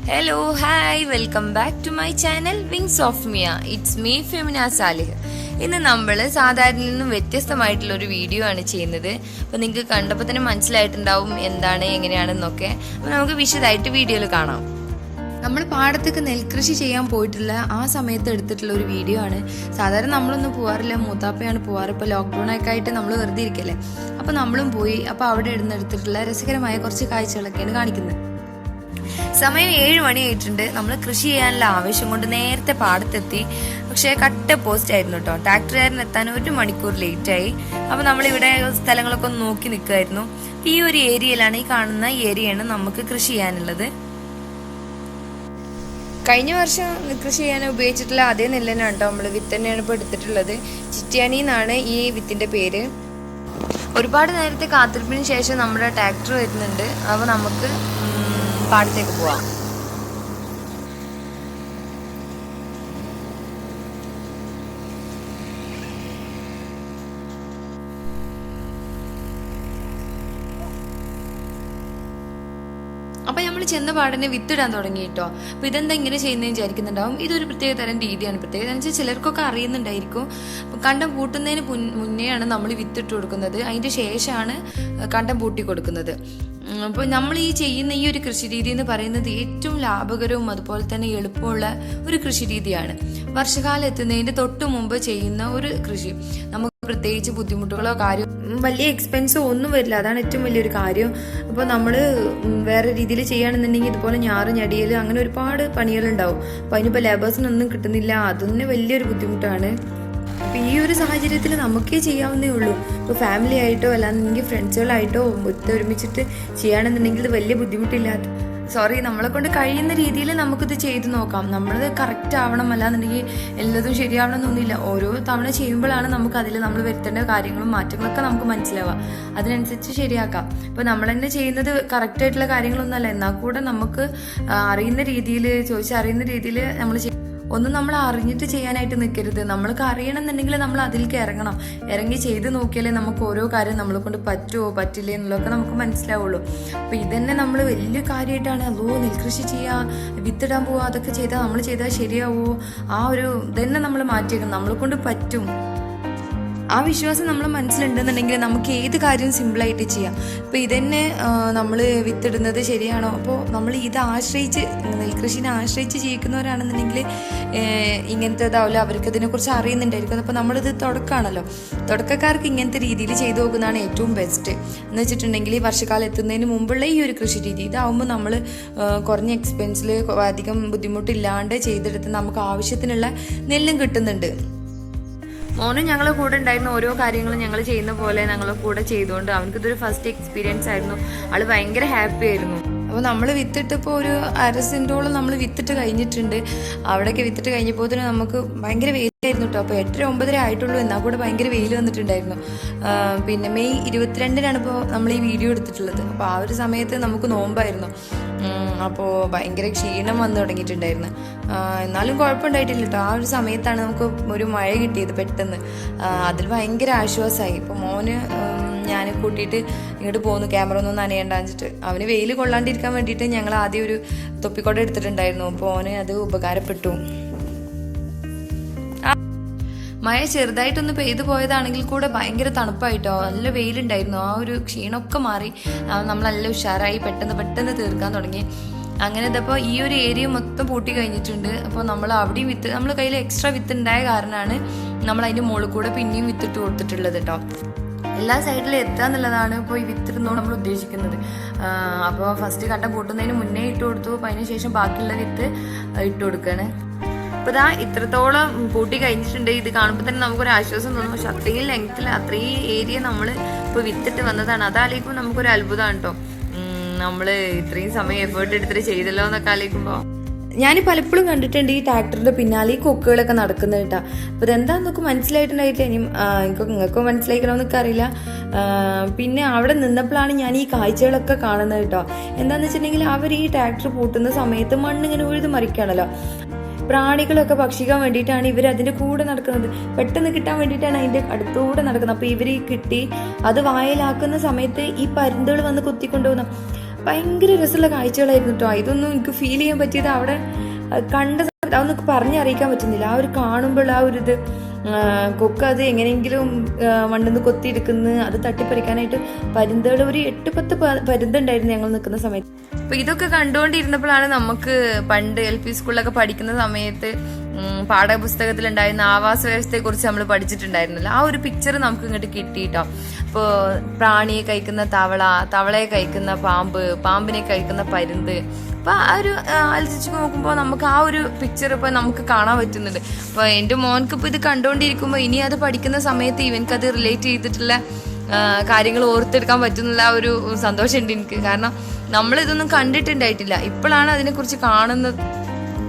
Hello, hi, welcome back to my channel Wings of Mia. It's me, Femina Salih. ഇന്ന് നമ്മൾ സാധാരണയിൽ നിന്നും വ്യത്യസ്തമായിട്ടുള്ള ഒരു വീഡിയോ ആണ് ചെയ്യുന്നത്. അപ്പോൾ നിങ്ങൾക്ക് കണ്ടപ്പോൾ തന്നെ മനസ്സിലായിട്ടുണ്ടാവും എന്താണ് എങ്ങനെയാണെന്നൊക്കെ. അപ്പോൾ നമുക്ക് വിശദമായിട്ട് വീഡിയോയിൽ കാണാം. നമ്മൾ പാടത്തേക്ക് നെൽകൃഷി ചെയ്യാൻ പോയിട്ടുള്ള ആ സമയത്ത് എടുത്തിട്ടുള്ള ഒരു വീഡിയോ ആണ്. സാധാരണ നമ്മളൊന്നും പോകാറില്ല, മൂത്താപ്പയാണ് പോകാറ്. ഇപ്പോൾ ലോക്ക്ഡൗൺ ഒക്കെ ആയിട്ട് നമ്മൾ വെറുതെ ഇരിക്കല്ലേ, അപ്പോൾ നമ്മളും പോയി. അപ്പോൾ അവിടെ എടുത്തിട്ടുള്ള രസകരമായ കുറച്ച് കാഴ്ചകളൊക്കെയാണ് കാണിക്കുന്നത്. സമയം 7 മണിയായിട്ടുണ്ട്. നമ്മൾ കൃഷി ചെയ്യാനുള്ള ആവശ്യം കൊണ്ട് നേരത്തെ പാടത്തെത്തി. പക്ഷേ കട്ട പോസ്റ്റ് ആയിരുന്നു കേട്ടോ. ട്രാക്ടറുകാരൻ എത്താൻ 1 മണിക്കൂർ ലേറ്റായി. അപ്പോൾ നമ്മളിവിടെ സ്ഥലങ്ങളൊക്കെ ഒന്ന് നോക്കി നിൽക്കുമായിരുന്നു. ഈ ഒരു ഏരിയയിലാണ്, ഈ കാണുന്ന ഏരിയയാണ് നമുക്ക് കൃഷി ചെയ്യാനുള്ളത്. കഴിഞ്ഞ വർഷം കൃഷി ചെയ്യാൻ ഉപയോഗിച്ചിട്ടുള്ള അതേ നെല്ല് കേട്ടോ നമ്മൾ വിത്ത് തന്നെയാണ് ഇപ്പോൾ എടുത്തിട്ടുള്ളത്. ചിറ്റിയാനി എന്നാണ് ഈ വിത്തിൻ്റെ പേര്. ഒരുപാട് നേരത്തെ കാത്തിരിപ്പിന് ശേഷം നമ്മുടെ ട്രാക്ടർ വരുന്നുണ്ട്. അപ്പോൾ നമുക്ക് പാടത്തേക്ക് പോവാം. അപ്പം നമ്മൾ ചെന്ന പാടനെ വിത്തിടാൻ തുടങ്ങി കേട്ടോ. അപ്പോൾ ഇതെന്താ ഇങ്ങനെ ചെയ്യുന്നതെന്ന് വിചാരിക്കുന്നുണ്ടാവും. ഇതൊരു പ്രത്യേക തരം രീതിയാണ്. പ്രത്യേകത എന്ന് വെച്ചാൽ ചിലർക്കൊക്കെ അറിയുന്നുണ്ടായിരിക്കും. അപ്പം കണ്ടം പൂട്ടുന്നതിന് മുന്നെയാണ് നമ്മൾ വിത്തിട്ട് കൊടുക്കുന്നത്. അതിൻ്റെ ശേഷമാണ് കണ്ടം പൂട്ടി കൊടുക്കുന്നത്. അപ്പോൾ നമ്മൾ ഈ ചെയ്യുന്ന ഈ ഒരു കൃഷി രീതി എന്ന് പറയുന്നത് ഏറ്റവും ലാഭകരവും അതുപോലെ തന്നെ എളുപ്പമുള്ള ഒരു കൃഷി രീതിയാണ്. വർഷകാലം എത്തുന്നതിൻ്റെ തൊട്ട് മുമ്പ് ചെയ്യുന്ന ഒരു കൃഷി. നമുക്ക് പ്രത്യേകിച്ച് ബുദ്ധിമുട്ടുകളോ കാര്യമോ വലിയ എക്സ്പെൻസോ ഒന്നും വരില്ല. അതാണ് ഏറ്റവും വലിയൊരു കാര്യം. അപ്പോൾ നമ്മൾ വേറെ രീതിയിൽ ചെയ്യുകയാണെന്നുണ്ടെങ്കിൽ ഇതുപോലെ ഞടിയൽ അങ്ങനെ ഒരുപാട് പണികളുണ്ടാവും. അപ്പോൾ അതിനിപ്പോൾ ലേബേഴ്സിനൊന്നും കിട്ടുന്നില്ല. അതൊന്നും വലിയൊരു ബുദ്ധിമുട്ടാണ്. അപ്പോൾ ഈ ഒരു സാഹചര്യത്തിൽ നമുക്കേ ചെയ്യാവുന്നേ ഉള്ളൂ. ഇപ്പോൾ ഫാമിലി ആയിട്ടോ അല്ലാന്നുണ്ടെങ്കിൽ ഫ്രണ്ട്സുകളായിട്ടോ ഒരുമിച്ചിട്ട് ചെയ്യുകയാണെന്നുണ്ടെങ്കിൽ ഇത് വലിയ ബുദ്ധിമുട്ടില്ലാത്ത നമ്മളെ കൊണ്ട് കഴിയുന്ന രീതിയിൽ നമുക്കിത് ചെയ്ത് നോക്കാം. നമ്മൾ കറക്റ്റ് ആവണം അല്ലാന്നുണ്ടെങ്കിൽ എല്ലാതും ശരിയാവണം എന്നൊന്നുമില്ല. ഓരോ തവണ ചെയ്യുമ്പോഴാണ് നമുക്ക് അതിൽ നമ്മൾ വരുത്തേണ്ട കാര്യങ്ങളും മാറ്റങ്ങളൊക്കെ നമുക്ക് മനസ്സിലാവുക. അതിനനുസരിച്ച് ശരിയാക്കാം. ഇപ്പോൾ നമ്മൾ തന്നെ ചെയ്യുന്നത് കറക്റ്റായിട്ടുള്ള കാര്യങ്ങളൊന്നുമല്ല, എന്നാൽ കൂടെ നമുക്ക് അറിയുന്ന രീതിയിൽ അറിയുന്ന രീതിയിൽ നമ്മൾ ഒന്നും നമ്മൾ അറിഞ്ഞിട്ട് ചെയ്യാനായിട്ട് നിൽക്കരുത്. നമ്മൾക്ക് അറിയണമെന്നുണ്ടെങ്കിൽ നമ്മൾ അതിലേക്ക് ഇറങ്ങി ചെയ്ത് നോക്കിയാലേ നമുക്ക് ഓരോ കാര്യം നമ്മളെ കൊണ്ട് പറ്റുമോ പറ്റില്ലേ എന്നുള്ളതൊക്കെ നമുക്ക് മനസ്സിലാവുള്ളൂ. അപ്പോൾ ഇതന്നെ നമ്മൾ വലിയ കാര്യമായിട്ടാണ് നെൽകൃഷി ചെയ്യുക, വിത്തിടാൻ പോവുക, അതൊക്കെ നമ്മൾ ചെയ്താൽ ശരിയാവുമോ, ആ ഒരു ഇതന്നെ നമ്മൾ മാറ്റിയേക്കണം. നമ്മളെ കൊണ്ട് പറ്റും. ആ വിശ്വാസം നമ്മളെ മനസ്സിലുണ്ടെന്നുണ്ടെങ്കിൽ നമുക്ക് ഏത് കാര്യവും സിമ്പിളായിട്ട് ചെയ്യാം. ഇപ്പോൾ ഇതന്നെ നമ്മൾ വിത്തിടുന്നത് ശരിയാണോ, അപ്പോൾ നമ്മൾ നെൽകൃഷിനെ ആശ്രയിച്ച് ജീവിക്കുന്നവരാണെന്നുണ്ടെങ്കിൽ ഇങ്ങനത്തേതാവില്ല, അവർക്ക് ഇതിനെക്കുറിച്ച് അറിയുന്നുണ്ടായിരിക്കും. അപ്പോൾ നമ്മളിത് തുടക്കമാണല്ലോ, തുടക്കക്കാർക്ക് ഇങ്ങനത്തെ രീതിയിൽ ചെയ്തു നോക്കുന്നതാണ് ഏറ്റവും ബെസ്റ്റ്. എന്ന് വെച്ചിട്ടുണ്ടെങ്കിൽ ഈ വർഷക്കാലം എത്തുന്നതിന് മുമ്പുള്ള ഈ ഒരു കൃഷി രീതി ഇതാവുമ്പോൾ നമ്മൾ കുറഞ്ഞ എക്സ്പെൻസിൽ അധികം ബുദ്ധിമുട്ടില്ലാണ്ട് ചെയ്തെടുത്ത് നമുക്ക് ആവശ്യത്തിനുള്ള നെല്ലും കിട്ടുന്നുണ്ട്. മോനും ഞങ്ങളെ കൂടെ ഉണ്ടായിരുന്ന ഓരോ കാര്യങ്ങളും ഞങ്ങൾ ചെയ്യുന്ന പോലെ ഞങ്ങളെ കൂടെ ചെയ്തുകൊണ്ട് അവനക്കിതൊരു ഫസ്റ്റ് എക്സ്പീരിയൻസ് ആയിരുന്നു. ആള് ഭയങ്കര ഹാപ്പി ആയിരുന്നു. അപ്പോൾ നമ്മൾ വിത്തിട്ടിപ്പോൾ ഒരു 1/2 സെൻറ്റോളം നമ്മൾ വിത്തിട്ട് കഴിഞ്ഞിട്ടുണ്ട്. അവിടെയൊക്കെ വിത്തിട്ട് കഴിഞ്ഞപ്പോൾ തന്നെ നമുക്ക് ഭയങ്കര വെയിലായിരുന്നു കേട്ടോ. അപ്പോൾ 8-9 ആയിട്ടുള്ളൂ, എന്നാൽ കൂടെ ഭയങ്കര വെയിൽ വന്നിട്ടുണ്ടായിരുന്നു. പിന്നെ മെയ് 22-നാണ് ഇപ്പോൾ നമ്മൾ ഈ വീഡിയോ എടുത്തിട്ടുള്ളത്. അപ്പോൾ ആ ഒരു സമയത്ത് നമുക്ക് നോമ്പായിരുന്നു. അപ്പോൾ ഭയങ്കര ക്ഷീണം വന്നു തുടങ്ങിയിട്ടുണ്ടായിരുന്നു. എന്നാലും കുഴപ്പമുണ്ടായിട്ടില്ല കേട്ടോ. ആ ഒരു സമയത്താണ് നമുക്ക് ഒരു മഴ കിട്ടിയത് പെട്ടെന്ന്. അതിൽ ഭയങ്കര ആശ്വാസമായി. ഇപ്പോൾ മോന് ഞാൻ കൂട്ടിയിട്ട് ഇങ്ങോട്ട് പോകുന്നു, ക്യാമറ ഒന്നും നനയണ്ടാന്ന് വെച്ചിട്ട്. അവന് വെയിൽ കൊള്ളാണ്ടിരിക്കാൻ വേണ്ടിയിട്ട് ഞങ്ങൾ ആദ്യം ഒരു തൊപ്പിക്കോട്ട എടുത്തിട്ടുണ്ടായിരുന്നു. അപ്പോൾ അവന് അത് ഉപകാരപ്പെട്ടു. മഴ ചെറുതായിട്ടൊന്ന് പെയ്തു പോയതാണെങ്കിൽ കൂടെ ഭയങ്കര തണുപ്പായിട്ടോ, നല്ല വെയിലുണ്ടായിരുന്നു. ആ ഒരു ക്ഷീണമൊക്കെ മാറി നമ്മളെല്ലാം ഉഷാറായി പെട്ടെന്ന് തീർക്കാൻ തുടങ്ങി. അങ്ങനെ ഇതപ്പോൾ ഈ ഒരു ഏരിയ മൊത്തം പൂട്ടി കഴിഞ്ഞിട്ടുണ്ട്. അപ്പോൾ നമ്മൾ അവിടെയും നമ്മൾ കയ്യിൽ എക്സ്ട്രാ വിത്ത് ഉണ്ടായ കാരണമാണ് നമ്മൾ അതിൻ്റെ മുകളിൽ കൂടെ പിന്നെയും വിത്തിട്ട് കൊടുത്തിട്ടുള്ളത് കേട്ടോ. എല്ലാ സൈഡിലും എത്തുക എന്നുള്ളതാണ് ഇപ്പോൾ ഈ വിത്തിടുന്നോട് നമ്മൾ ഉദ്ദേശിക്കുന്നത്. അപ്പോൾ ഫസ്റ്റ് കണ്ടം പൂട്ടുന്നതിന് മുന്നേ ഇട്ട് കൊടുത്തു. അപ്പോൾ അതിന് ശേഷം ബാക്കിയുള്ള വിത്ത് ഇട്ട് കൊടുക്കുകയാണ്. അപ്പോൾ ഇത്രത്തോളം പൂട്ടി കഴിഞ്ഞിട്ടുണ്ട്. ഇത് കാണുമ്പോൾ തന്നെ നമുക്കൊരു ആശ്വാസം തോന്നും. പക്ഷെ അത്രയും ലെങ്ത്തിൽ അത്രയും ഏരിയ നമ്മൾ ഇപ്പോൾ വിത്തിട്ട് വന്നതാണ്. അതാലോചിക്കുമ്പോൾ നമുക്കൊരു അത്ഭുതമാണ് കേട്ടോ. നമ്മൾ ഇത്രയും സമയം എഫേർട്ട് എടുത്തിട്ട് ചെയ്തല്ലോ എന്നൊക്കെ ആലോചിക്കുമ്പോൾ ഞാൻ പലപ്പോഴും കണ്ടിട്ടുണ്ട് ഈ ട്രാക്ടറിന്റെ പിന്നാലെ ഈ കൊക്കുകളൊക്കെ നടക്കുന്നത് കേട്ടോ. അപ്പോൾ ഇതെന്താന്നൊക്കെ മനസ്സിലായിട്ടുണ്ടായിട്ടില്ല. ഇനി നിങ്ങൾക്ക് മനസ്സിലാക്കണമെന്നൊക്കെ അറിയില്ല. പിന്നെ അവിടെ നിന്നപ്പോഴാണ് ഞാൻ ഈ കാഴ്ചകളൊക്കെ കാണുന്നത് കേട്ടോ. എന്താണെന്ന് വെച്ചിട്ടുണ്ടെങ്കിൽ അവർ ഈ ട്രാക്ടർ പൂട്ടുന്ന സമയത്ത് മണ്ണിങ്ങനെ ഉഴുത് മറിക്കുകയാണല്ലോ. പ്രാണികളൊക്കെ ഭക്ഷിക്കാൻ വേണ്ടിയിട്ടാണ് ഇവർ അതിൻ്റെ കൂടെ നടക്കുന്നത്. പെട്ടെന്ന് കിട്ടാൻ വേണ്ടിയിട്ടാണ് അതിൻ്റെ അടുത്തൂടെ നടക്കുന്നത്. അപ്പോൾ ഇവർ കിട്ടി അത് വായിലാക്കുന്ന സമയത്ത് ഈ പരുന്തുകൾ വന്ന് കുത്തിക്കൊണ്ടുപോകുന്ന ഭയങ്കര രസമുള്ള കാഴ്ചകളായിരുന്നു കേട്ടോ. ഇതൊന്നും എനിക്ക് ഫീൽ ചെയ്യാൻ പറ്റിയത് അവിടെ കണ്ട അതൊന്നും പറഞ്ഞറിയിക്കാൻ പറ്റുന്നില്ല. ആ ഒരു കാണുമ്പോൾ ആ ഒരു ഇത് കൊക്ക് അത് എങ്ങനെയെങ്കിലും മണ്ണിന്ന് കൊത്തിയെടുക്കുന്നു, അത് തട്ടിപ്പറിക്കാനായിട്ട് പരുന്തുകൾ ഒരു 8-10 പരുന്തുണ്ടായിരുന്നു ഞങ്ങൾ നിൽക്കുന്ന സമയത്ത്. അപ്പൊ ഇതൊക്കെ കണ്ടുകൊണ്ടിരുന്നപ്പോഴാണ് നമുക്ക് പണ്ട് LP സ്കൂളിലൊക്കെ പഠിക്കുന്ന സമയത്ത് പാഠപുസ്തകത്തിലുണ്ടായിരുന്ന ആവാസ വ്യവസ്ഥയെ കുറിച്ച് നമ്മൾ പഠിച്ചിട്ടുണ്ടായിരുന്നല്ലോ. ആ ഒരു പിക്ചർ നമുക്ക് ഇങ്ങോട്ട് കിട്ടിയിട്ടോ. ഇപ്പോൾ പ്രാണിയെ കഴിക്കുന്ന തവളയെ കഴിക്കുന്ന പാമ്പ്, പാമ്പിനെ കഴിക്കുന്ന പരുന്ത്. അപ്പൊ ആ ഒരു ആലോചിച്ച് നോക്കുമ്പോൾ നമുക്ക് ആ ഒരു പിക്ചർ ഇപ്പൊ നമുക്ക് കാണാൻ പറ്റുന്നുണ്ട്. അപ്പൊ എന്റെ മോൻക്ക് ഇപ്പൊ ഇത് കണ്ടുകൊണ്ടിരിക്കുമ്പോൾ ഇനി അത് പഠിക്കുന്ന സമയത്ത് ഇവൻക്കത് റിലേറ്റ് ചെയ്തിട്ടുള്ള കാര്യങ്ങൾ ഓർത്തെടുക്കാൻ പറ്റുന്നുള്ള ആ ഒരു സന്തോഷമുണ്ട് എനിക്ക്. കാരണം നമ്മളിതൊന്നും കണ്ടിട്ടുണ്ടായിട്ടില്ല, ഇപ്പോഴാണ് അതിനെക്കുറിച്ച് കാണുന്നത്.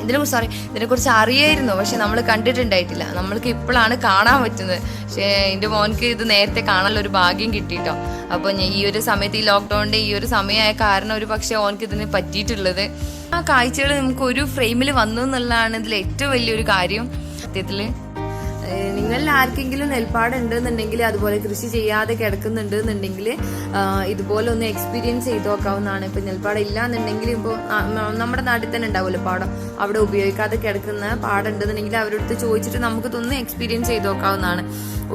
ഇതിനെക്കുറിച്ച് അറിയായിരുന്നു, പക്ഷെ നമ്മൾ കണ്ടിട്ടുണ്ടായിട്ടില്ല. നമ്മൾക്ക് ഇപ്പോഴാണ് കാണാൻ പറ്റുന്നത്. പക്ഷേ എൻ്റെ മോൻക്ക് ഇത് നേരത്തെ കാണാനുള്ള ഒരു ഭാഗ്യം കിട്ടിയിട്ടോ. അപ്പോൾ ഈ ഒരു സമയത്ത്, ഈ ലോക്ക്ഡൗണിൻ്റെ ഈ ഒരു സമയമായ കാരണം ഒരു പക്ഷേ ഓൻക്ക് ഇതിന് പറ്റിയിട്ടുള്ളത്. ആ കാഴ്ചകൾ നമുക്ക് ഒരു ഫ്രെയിമിൽ വന്നു എന്നുള്ളതാണ് ഇതിൽ ഏറ്റവും വലിയൊരു കാര്യം. സത്യത്തിൽ നിങ്ങളിൽ ആർക്കെങ്കിലും നെൽപ്പാടം ഉണ്ടെന്നുണ്ടെങ്കിൽ, അതുപോലെ കൃഷി ചെയ്യാതെ കിടക്കുന്നുണ്ട് എന്നുണ്ടെങ്കിൽ ഇതുപോലെ ഒന്ന് എക്സ്പീരിയൻസ് ചെയ്ത് നോക്കാവുന്നതാണ്. ഇപ്പൊ നെൽപ്പാടം ഇല്ല എന്നുണ്ടെങ്കിൽ ഇപ്പോൾ നമ്മുടെ നാട്ടിൽ തന്നെ ഉണ്ടാവുമല്ലോ പാടം, അവിടെ ഉപയോഗിക്കാതെ കിടക്കുന്ന പാടം ഉണ്ടെന്നുണ്ടെങ്കിൽ അവരടുത്ത് ചോദിച്ചിട്ട് നമുക്ക് ഇതൊന്ന് എക്സ്പീരിയൻസ് ചെയ്ത് നോക്കാവുന്നതാണ്.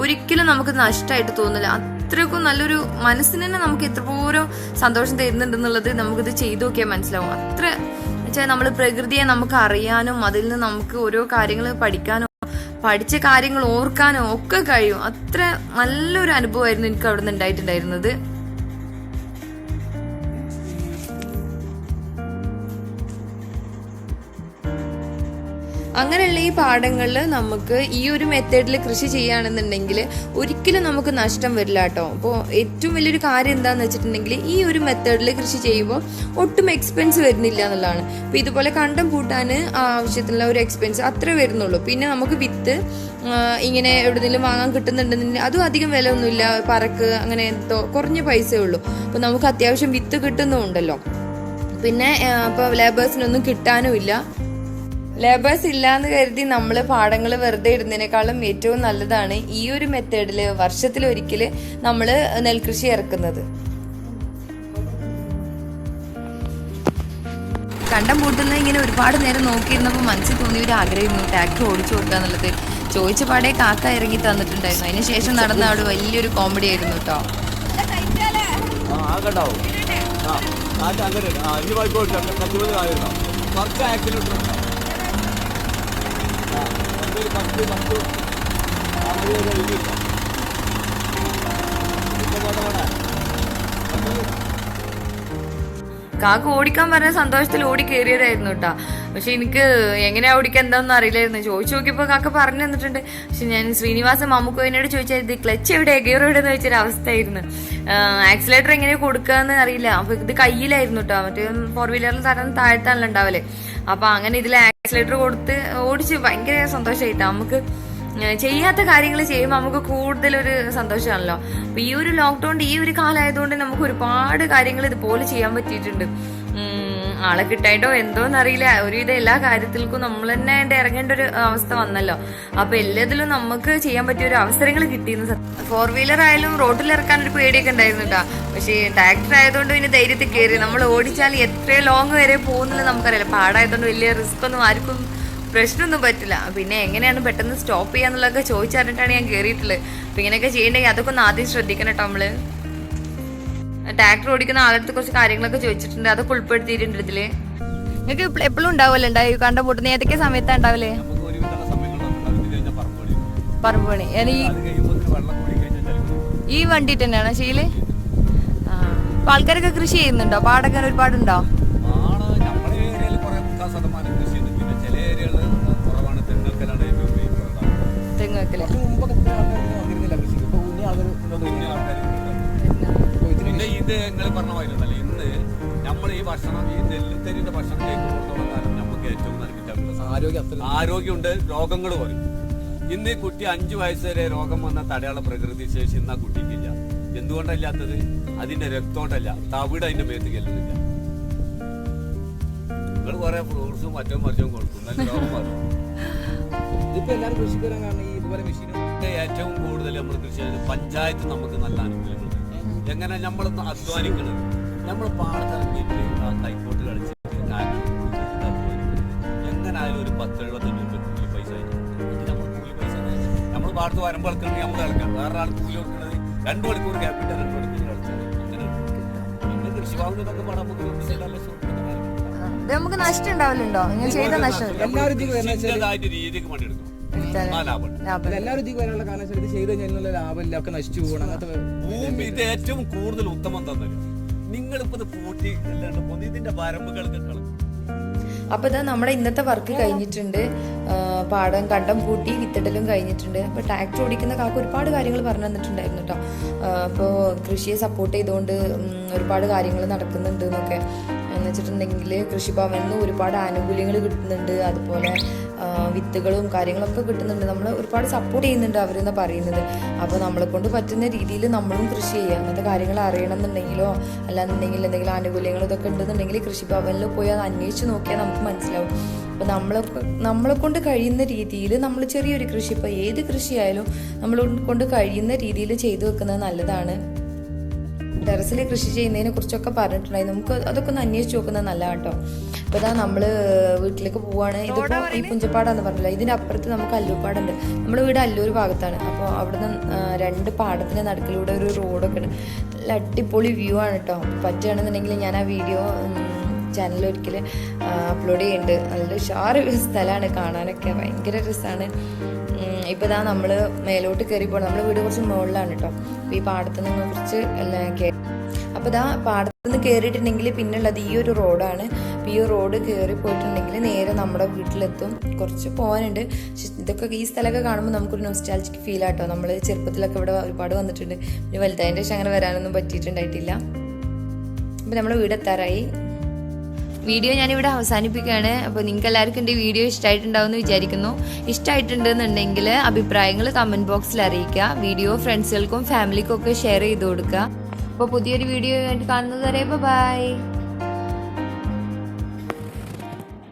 ഒരിക്കലും നമുക്ക് നഷ്ടമായിട്ട് തോന്നില്ല. അത്രയ്ക്കും നല്ലൊരു മനസ്സിന് തന്നെ നമുക്ക് എത്രപോരം സന്തോഷം തരുന്നുണ്ടെന്നുള്ളത് നമുക്കിത് ചെയ്തു നോക്കിയാൽ മനസ്സിലാവും. അത്ര വെച്ചാൽ നമ്മൾ പ്രകൃതിയെ നമുക്ക് അറിയാനും അതിൽ നിന്ന് നമുക്ക് ഓരോ കാര്യങ്ങൾ പഠിക്കാനും പഠിച്ച കാര്യങ്ങൾ ഓർക്കാനും ഒക്കെ കഴിയും. അത്ര നല്ലൊരു അനുഭവമായിരുന്നു എനിക്ക് അവിടെ നിന്ന് ഉണ്ടായിട്ടുണ്ടായിരുന്നത്. അങ്ങനെയുള്ള ഈ പാടങ്ങളിൽ നമുക്ക് ഈ ഒരു മെത്തേഡിൽ കൃഷി ചെയ്യുകയാണെന്നുണ്ടെങ്കിൽ ഒരിക്കലും നമുക്ക് നഷ്ടം വരില്ല കേട്ടോ. അപ്പോൾ ഏറ്റവും വലിയൊരു കാര്യം എന്താണെന്ന് വെച്ചിട്ടുണ്ടെങ്കിൽ ഈ ഒരു മെത്തേഡിൽ കൃഷി ചെയ്യുമ്പോൾ ഒട്ടും എക്സ്പെൻസ് വരുന്നില്ല എന്നുള്ളതാണ്. അപ്പോൾ ഇതുപോലെ കണ്ടം പൂട്ടാൻ ആവശ്യത്തിനുള്ള ഒരു എക്സ്പെൻസ് അത്രേ വരുന്നുള്ളൂ. പിന്നെ നമുക്ക് വിത്ത് ഇങ്ങനെ എവിടെയെങ്കിലും വാങ്ങാൻ കിട്ടുന്നുണ്ടെന്നുണ്ടെങ്കിൽ അതും അധികം വില ഒന്നുമില്ല, പറക്ക് അങ്ങനെ എന്തോ കുറഞ്ഞ പൈസയേ ഉള്ളൂ. അപ്പോൾ നമുക്ക് അത്യാവശ്യം വിത്ത് കിട്ടുന്നുമുണ്ടല്ലോ. പിന്നെ ഇപ്പോൾ ലേബേഴ്സിനൊന്നും കിട്ടാനും ഇല്ല. ലേബേഴ്സ് ഇല്ലാന്ന് കരുതി നമ്മൾ പാടങ്ങൾ വെറുതെ ഇടുന്നതിനേക്കാളും ഏറ്റവും നല്ലതാണ് ഈ ഒരു മെത്തേഡിൽ വർഷത്തിലൊരിക്കൽ നമ്മൾ നെൽകൃഷി ഇറക്കുന്നത്. കണ്ടം പൂട്ടുന്ന ഇങ്ങനെ ഒരുപാട് നേരം നോക്കിയിരുന്നപ്പോൾ മനസ്സിൽ തോന്നിയ ഒരു ആഗ്രഹമായിരുന്നു ട്രാക്ടർ ഓടിച്ചു കൊടുക്കുക എന്നുള്ളത്. ചോദിച്ച പാടെ കാക്ക ഇറങ്ങി തന്നിട്ടുണ്ടായിരുന്നു. അതിനുശേഷം നടന്ന അവിടെ വലിയൊരു കോമഡി ആയിരുന്നു കേട്ടോ. കാക്ക ഓടിക്കാൻ പറഞ്ഞ സന്തോഷത്തിൽ ഓടി കയറിയതായിരുന്നു കേട്ടോ. പക്ഷെ എനിക്ക് എങ്ങനെയാ ഓടിക്കാൻ എന്താണെന്ന് അറിയില്ലായിരുന്നു. ചോദിച്ചു നോക്കിയപ്പോൾ കാക്ക പറഞ്ഞു തന്നിട്ടുണ്ട്. പക്ഷെ ഞാൻ ശ്രീനിവാസൻ മമ്മുക്കോയിനോട് ചോദിച്ചാൽ ക്ലച്ച് എവിടെ ഗിയർ എവിടെ എന്ന് ചോദിച്ചൊരു അവസ്ഥയായിരുന്നു. ആക്സിലേറ്റർ എങ്ങനെ കൊടുക്കാന്ന് അറിയില്ല. അപ്പൊ ഇത് കയ്യിലായിരുന്നു കേട്ടോ. മറ്റേ 4 വീലറിൽ തരം താഴ്ത്താണല്ലോ ഉണ്ടാവല്ലേ. അപ്പൊ അങ്ങനെ ഇതിൽ ആക്സിലേറ്റർ കൊടുത്ത് ഓടിച്ച് ഭയങ്കര സന്തോഷമായിട്ടാ. നമുക്ക് ചെയ്യാത്ത കാര്യങ്ങൾ ചെയ്യുമ്പോൾ നമുക്ക് കൂടുതലൊരു സന്തോഷമാണല്ലോ. അപ്പൊ ഈ ഒരു ലോക്ക്ഡൌൺ ഈ ഒരു കാലമായതുകൊണ്ട് നമുക്ക് ഒരുപാട് കാര്യങ്ങൾ ഇതുപോലെ ചെയ്യാൻ പറ്റിയിട്ടുണ്ട്. ആളെ കിട്ടായിട്ടോ എന്തോന്നറിയില്ല, ഒരുവിധം എല്ലാ കാര്യത്തിൽക്കും നമ്മൾ തന്നെ ഇറങ്ങേണ്ട ഒരു അവസ്ഥ വന്നല്ലോ. അപ്പൊ എല്ലാത്തിലും നമുക്ക് ചെയ്യാൻ പറ്റിയ ഒരു അവസരങ്ങൾ കിട്ടിയിരുന്നു. 4 വീലർ ആയാലും റോഡിൽ ഇറക്കാൻ ഒരു പേടിയൊക്കെ ഉണ്ടായിരുന്നു കേട്ടോ. പക്ഷേ ട്രാക്ടർ ആയതുകൊണ്ട് പിന്നെ ധൈര്യത്തിൽ കയറി നമ്മൾ ഓടിച്ചാൽ എത്ര ലോങ് വരെ പോകുന്നില്ല നമുക്കറിയില്ല. പാടായതുകൊണ്ട് വലിയ റിസ്ക് ഒന്നും ആർക്കും പ്രശ്നമൊന്നും പറ്റില്ല. പിന്നെ എങ്ങനെയാണ് പെട്ടെന്ന് സ്റ്റോപ്പ് ചെയ്യാന്നുള്ളതൊക്കെ ചോദിച്ചറിഞ്ഞിട്ടാണ് ഞാൻ കയറിയിട്ടുള്ളത്. അപ്പൊ ഇങ്ങനെയൊക്കെ ചെയ്യണ്ടെങ്കിൽ അതൊക്കെ ഒന്ന് ആദ്യം ശ്രദ്ധിക്കണം കേട്ടോ. നമ്മള് ട്രാക്ടർ ഓടിക്കുന്ന ആളടുത്ത് കുറച്ച് കാര്യങ്ങളൊക്കെ ചോദിച്ചിട്ടുണ്ട്, അതൊക്കെ ഉൾപ്പെടുത്തിയിട്ടുണ്ട് ഇതില്. നിങ്ങൾക്ക് എപ്പോഴും ഉണ്ടാവുമല്ലോ ഉണ്ടായി കണ്ട പൊട്ടുന്ന ഏതൊക്കെ സമയത്താ ഉണ്ടാവില്ലേ? പറമ്പ് പണി ഈ വണ്ടി തന്നെയാണോ ശീല്? അപ്പൊ ആൾക്കാരൊക്കെ കൃഷി ചെയ്യുന്നുണ്ടോ? പാടൊക്കെ ഒരുപാടുണ്ടോ? തെങ്ങ്. പിന്നെ ഇത് നിങ്ങൾ പറഞ്ഞ മാതിരി ഇന്ന് നമ്മൾ ഈ ഭക്ഷണം, ഈ നെല്ലുത്തരിന്റെ ഭക്ഷണം കഴിക്കുമ്പോഴത്തോളം കാലം നമുക്ക് ഏറ്റവും നൽകിയിട്ടുള്ള ആരോഗ്യമുണ്ട്, രോഗങ്ങൾ പറയും. ഇന്ന് ഈ കുട്ടി 5 വയസ്സ് വരെ രോഗം വന്ന തടയാള പ്രകൃതി ശേഷി ഇന്ന് ആ കുട്ടിക്കില്ല. എന്തുകൊണ്ടല്ലാത്തത്? അതിന്റെ രക്തോട്ടല്ല, തവിട് അതിന്റെ മേത്ത് ചെല്ലുന്നില്ല. നിങ്ങൾ കുറെ ഫ്രൂട്ട്സും മറ്റോ മറിച്ചും കൊടുക്കും, നല്ല രോഗം മാറും. ഇതിപ്പോ എല്ലാവരും കൃഷിക്കാരാണ് കാരണം ഈ ഇതുപോലെ മെഷീനും ഏറ്റവും കൂടുതൽ നമ്മൾ കൃഷി ചെയ്ത് പഞ്ചായത്ത് നമുക്ക് നല്ല ആനുകൂല്യങ്ങളുണ്ട്. എങ്ങനെ നമ്മളൊന്ന് അധ്വാനിക്കുന്നത് നമ്മൾ പാടത്തിറങ്ങിയിട്ട് കൈക്കോട്ട് കളിച്ച് എങ്ങനായാലും ഒരു 10-75 രൂപ കൂലി പൈസ നമ്മൾ കൂലി പൈസ നമ്മൾ പാടത്ത് വരുമ്പോൾ കളിക്കണമെങ്കിൽ നമ്മൾ കളിക്കാം. വേറെ ആൾ കൂലി കൊടുക്കുന്നത് 2 മണിക്കൂർ ഗ്യാപ്പിട്ട് 2 മണിക്കൂർ കളിച്ചാൽ അങ്ങനെ. പിന്നെ കൃഷിഭവനൊക്കെ പാടാൻ നമുക്ക് നഷ്ടം ഉണ്ടാവില്ലുണ്ടോ? നിങ്ങൾ ചെയ്ത നഷ്ടം രീതിക്ക് പണിയെടുക്കും. എല്ലാവരും ഇതിക്ക് വരാനുള്ള കാരണം ഇത് ചെയ്ത് കഴിഞ്ഞാൽ ലാഭമില്ല, ഒക്കെ നശിച്ചു പോകണം. അങ്ങനത്തെ ഭൂമി ഇത് ഏറ്റവും കൂടുതൽ ഉത്തമം തന്നല്ലോ. നിങ്ങളിപ്പോ ഇത് പൂട്ടി അല്ലാണ്ട് ഇതിന്റെ വരമ്പുകളൊക്കെ കളഞ്ഞു. അപ്പോൾ ഇതാ നമ്മുടെ ഇന്നത്തെ വർക്ക് കഴിഞ്ഞിട്ടുണ്ട്. പാടം കണ്ടം പൂട്ടി വിത്തിടലും കഴിഞ്ഞിട്ടുണ്ട്. അപ്പോൾ ട്രാക്ടർ ഓടിക്കുന്ന കാക്ക ഒരുപാട് കാര്യങ്ങൾ പറഞ്ഞു തന്നിട്ടുണ്ടായിരുന്നു കേട്ടോ. അപ്പോൾ കൃഷിയെ സപ്പോർട്ട് ചെയ്തുകൊണ്ട് ഒരുപാട് കാര്യങ്ങൾ നടക്കുന്നുണ്ട് എന്നൊക്കെ എന്ന് വെച്ചിട്ടുണ്ടെങ്കിൽ കൃഷിഭവനിൽ നിന്ന് ഒരുപാട് ആനുകൂല്യങ്ങൾ കിട്ടുന്നുണ്ട്. അതുപോലെ വിത്തുകളും കാര്യങ്ങളൊക്കെ കിട്ടുന്നുണ്ട്. നമ്മൾ ഒരുപാട് സപ്പോർട്ട് ചെയ്യുന്നുണ്ട് അവരെന്ന് പറയുന്നത്. അപ്പോൾ നമ്മളെ കൊണ്ട് പറ്റുന്ന രീതിയിൽ നമ്മളും കൃഷി ചെയ്യുക. അങ്ങനത്തെ കാര്യങ്ങൾ അറിയണമെന്നുണ്ടെങ്കിലോ അല്ലാന്നുണ്ടെങ്കിൽ എന്തെങ്കിലും ആനുകൂല്യങ്ങൾ ഇതൊക്കെ ഉണ്ടെന്നുണ്ടെങ്കിൽ കൃഷിഭവനിൽ പോയി അത് അന്വേഷിച്ച് നോക്കിയാൽ നമുക്ക് മനസ്സിലാവും. അപ്പോൾ നമ്മളെ കൊണ്ട് കഴിയുന്ന രീതിയിൽ നമ്മൾ ചെറിയൊരു കൃഷി, ഇപ്പോൾ ഏത് കൃഷിയായാലും നമ്മളെ കൊണ്ട് കഴിയുന്ന രീതിയിൽ ചെയ്തു വെക്കുന്നത് നല്ലതാണ്. ടെറസിൽ കൃഷി ചെയ്യുന്നതിനെ കുറിച്ചൊക്കെ പറഞ്ഞിട്ടുണ്ടായി. നമുക്ക് അതൊക്കെ ഒന്ന് അന്വേഷിച്ച് നോക്കുന്നത് നല്ലതാണ് കേട്ടോ. അപ്പോൾ ഇതാ നമ്മൾ വീട്ടിലേക്ക് പോവുകയാണ്. ഇതിപ്പോൾ ഈ പുഞ്ചപ്പാടാന്ന് പറഞ്ഞില്ല, ഇതിൻ്റെ അപ്പുറത്ത് നമുക്ക് അല്ലൂർപ്പാടുണ്ട്. നമ്മുടെ വീട് അല്ലൂർ ഭാഗത്താണ്. അപ്പോൾ അവിടുന്ന് 2 പാടത്തിൻ്റെ നടുക്കിലൂടെ ഒരു റോഡൊക്കെ ഉണ്ട്. നല്ല അടിപൊളി വ്യൂ ആണ് കേട്ടോ. പറ്റുകയാണെന്നുണ്ടെങ്കിൽ ഞാൻ ആ വീഡിയോ ചാനലിൽ ഒരിക്കൽ അപ്ലോഡ് ചെയ്യുന്നുണ്ട്. നല്ല ഉഷാറ് സ്ഥലമാണ്, കാണാനൊക്കെ ഭയങ്കര രസമാണ്. ഇപ്പോൾ ഇതാ നമ്മൾ മേലോട്ട് കയറി പോകണം. നമ്മുടെ വീട് കുറച്ച് മുകളിലാണ് കേട്ടോ. അപ്പോൾ ഈ പാടത്ത് നിന്ന് കുറച്ച് അപ്പോൾ ഇതാ പാടത്ത് നിന്ന് കയറിയിട്ടുണ്ടെങ്കിൽ പിന്നുള്ളത് ഈ ഒരു റോഡാണ്. അപ്പോൾ ഈ റോഡ് കയറി പോയിട്ടുണ്ടെങ്കിൽ നേരെ നമ്മുടെ വീട്ടിലെത്തും. കുറച്ച് പോകാനുണ്ട്. ഇതൊക്കെ ഈ സ്ഥലമൊക്കെ കാണുമ്പോൾ നമുക്കൊരു നൊസ്റ്റാൾജിക് ഫീൽ ആട്ടോ. നമ്മൾ ചെറുപ്പത്തിലൊക്കെ ഇവിടെ ഒരുപാട് വന്നിട്ടുണ്ട്. പിന്നെ വലുതായതിൻ്റെ ശേഷം അങ്ങനെ വരാനൊന്നും പറ്റിയിട്ടുണ്ടായിട്ടില്ല. അപ്പോൾ നമ്മൾ വീടെത്താറായി. വീഡിയോ ഞാനിവിടെ അവസാനിപ്പിക്കുകയാണ്. അപ്പോൾ നിങ്ങൾക്ക് എല്ലാവർക്കും എൻ്റെ വീഡിയോ ഇഷ്ടമായിട്ടുണ്ടാവും എന്ന് വിചാരിക്കുന്നു. ഇഷ്ടമായിട്ടുണ്ടെന്നുണ്ടെങ്കിൽ അഭിപ്രായങ്ങൾ കമൻറ്റ് ബോക്സിൽ അറിയിക്കുക. വീഡിയോ ഫ്രണ്ട്സുകൾക്കും ഫാമിലിക്കും ഒക്കെ ഷെയർ ചെയ്ത് കൊടുക്കുക. അപ്പോൾ പുതിയൊരു വീഡിയോ ആയിട്ട് കാണുന്നത് വരെ ബൈ.